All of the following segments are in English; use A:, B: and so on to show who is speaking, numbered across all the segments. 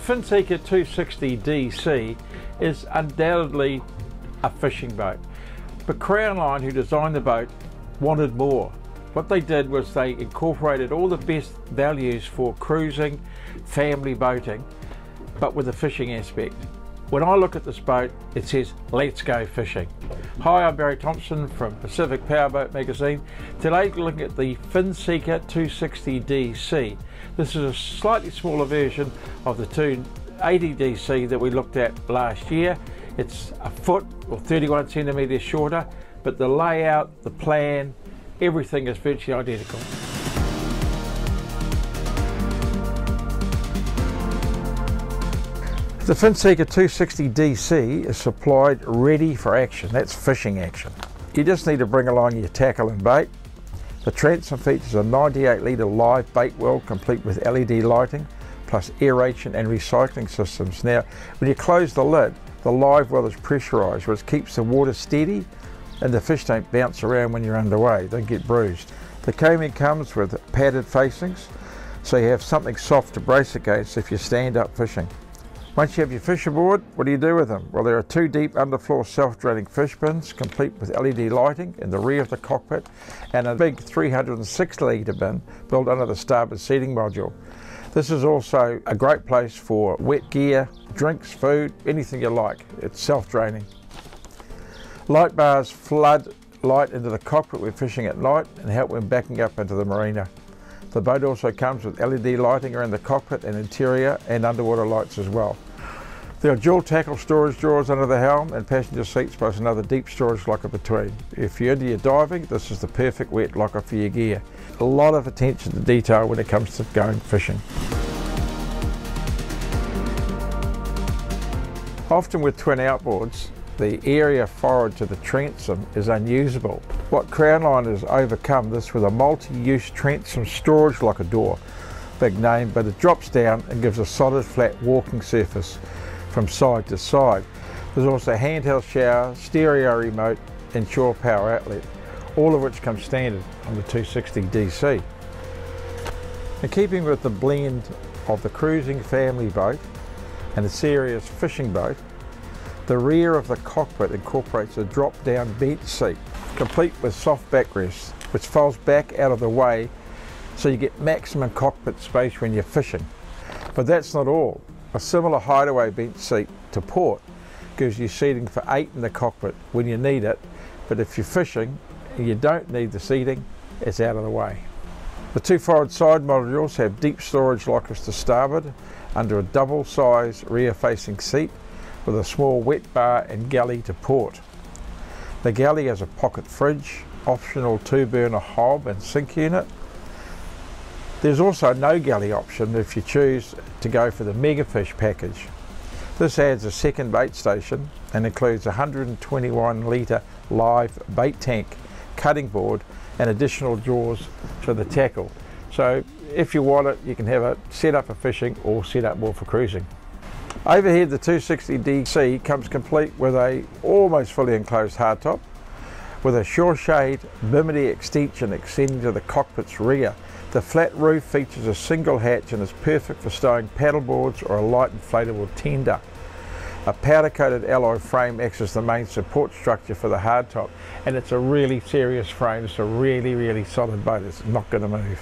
A: Finseeker 260 DC is undoubtedly a fishing boat, but Crown Line, who designed the boat, wanted more. What they did was they incorporated all the best values for cruising, family boating, but with a fishing aspect. When I look at this boat, it says, let's go fishing. Hi, I'm Barry Thompson from Pacific Powerboat Magazine. Today we're looking at the Finseeker 260 DC. This is a slightly smaller version of the 280 DC that we looked at last year. It's a foot or 31 centimetres shorter, but the layout, the plan, everything is virtually identical. The Finseeker 260 DC is supplied ready for action. That's fishing action. You just need to bring along your tackle and bait. The transom features a 98 litre live bait well complete with LED lighting plus aeration and recycling systems. Now when you close the lid, the live well is pressurised, which keeps the water steady and the fish don't bounce around when you're underway, don't get bruised. The coaming comes with padded facings, so you have something soft to brace against if you stand up fishing. Once you have your fish aboard, what do you do with them? Well, there are two deep underfloor self-draining fish bins complete with LED lighting in the rear of the cockpit and a big 360 litre bin built under the starboard seating module. This is also a great place for wet gear, drinks, food, anything you like. It's self-draining. Light bars flood light into the cockpit when fishing at night and help when backing up into the marina. The boat also comes with LED lighting around the cockpit and interior and underwater lights as well. There are dual tackle storage drawers under the helm and passenger seats plus another deep storage locker between. If you're into your diving, this is the perfect wet locker for your gear. A lot of attention to detail when it comes to going fishing. Often with twin outboards, the area forward to the transom is unusable. What Crown Line has overcome this with a multi-use transom storage locker door. Big name, but it drops down and gives a solid flat walking surface from side to side. There's also a handheld shower, stereo remote and shore power outlet, all of which come standard on the 260 DC. In keeping with the blend of the cruising family boat and the serious fishing boat, the rear of the cockpit incorporates a drop-down bench seat, complete with soft backrest, which folds back out of the way so you get maximum cockpit space when you're fishing. But that's not all. A similar hideaway bench seat to port gives you seating for 8 in the cockpit when you need it, but if you're fishing and you don't need the seating, it's out of the way. The two forward side modules have deep storage lockers to starboard under a double-size rear-facing seat with a small wet bar and galley to port. The galley has a pocket fridge, optional 2-burner hob and sink unit. There's also a no galley option if you choose to go for the Megafish package. This adds a second bait station and includes a 121 litre live bait tank, cutting board and additional drawers for the tackle. So if you want it, you can have it set up for fishing or set up more for cruising. Overhead, the 260 DC comes complete with a almost fully enclosed hardtop with a shore shade bimini extension extending to the cockpit's rear. The flat roof features a single hatch and is perfect for stowing paddle boards or a light inflatable tender. A powder coated alloy frame acts as the main support structure for the hardtop, and it's a really serious frame. It's a really solid boat. It's not going to move.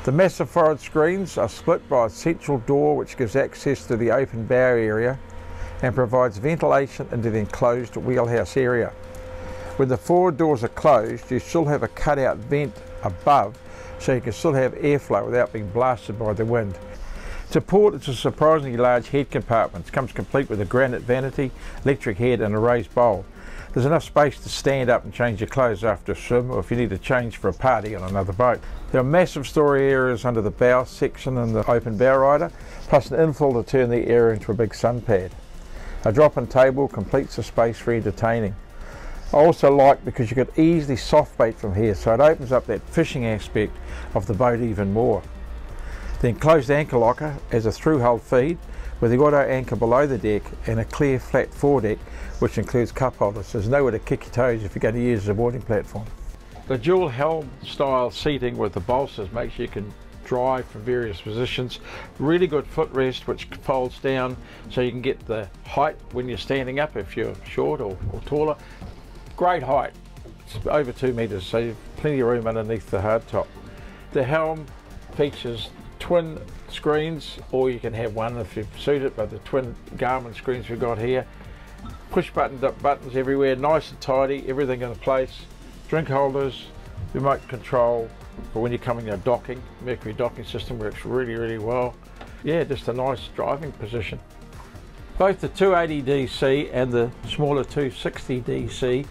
A: The massive forward screens are split by a central door which gives access to the open bow area and provides ventilation into the enclosed wheelhouse area. When the forward doors are closed, you still have a cutout vent above so you can still have airflow without being blasted by the wind. To port, it's a surprisingly large head compartment. It comes complete with a granite vanity, electric head and a raised bowl. There's enough space to stand up and change your clothes after a swim or if you need to change for a party on another boat. There are massive storage areas under the bow section and the open bow rider, plus an infill to turn the area into a big sun pad. A drop-in table completes the space for entertaining. I also like because you could easily soft bait from here, so it opens up that fishing aspect of the boat even more. The enclosed anchor locker has a through-hull feed with the auto anchor below the deck and a clear flat foredeck which includes cup holders. So there's nowhere to kick your toes if you're going to use the boarding platform. The dual helm style seating with the bolsters makes you can dry from various positions. Really good footrest which folds down so you can get the height when you're standing up if you're short or taller. Great height, it's over 2 meters, so you've plenty of room underneath the hardtop. The helm features twin screens, or you can have one if you suit it, but the twin Garmin screens we've got here. Push buttoned up buttons everywhere, nice and tidy, everything in place. Drink holders, remote control for when you're coming to docking. Mercury docking system works really, really well. Yeah, just a nice driving position. Both the 280 DC and the smaller 260 DC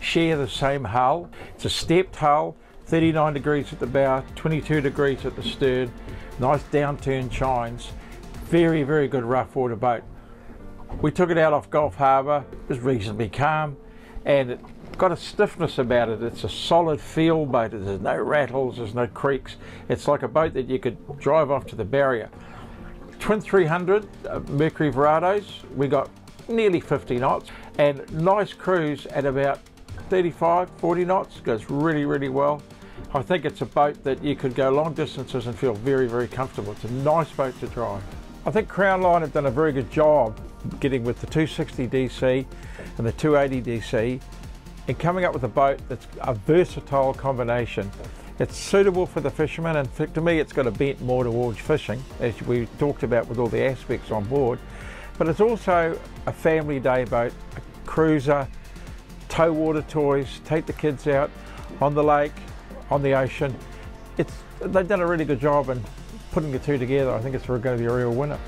A: share the same hull. It's a stepped hull, 39 degrees at the bow, 22 degrees at the stern, nice downturn chines. Very, very good rough water boat. We took it out off Gulf Harbour. It was reasonably calm and it got a stiffness about it. It's a solid feel boat. There's no rattles, there's no creaks. It's like a boat that you could drive off to the barrier. Twin 300 Mercury Verados, we got nearly 50 knots and nice cruise at about 35, 40 knots. Goes really, really well. I think it's a boat that you could go long distances and feel very, very comfortable. It's a nice boat to drive. I think Crown Line have done a very good job getting with the 260 DC and the 280 DC and coming up with a boat that's a versatile combination. It's suitable for the fishermen, and to me it's got a bent more towards fishing, as we talked about with all the aspects on board, but it's also a family day boat, a cruiser, tow water toys, take the kids out on the lake, on the ocean. They've done a really good job in putting the two together. I think it's going to be a real winner.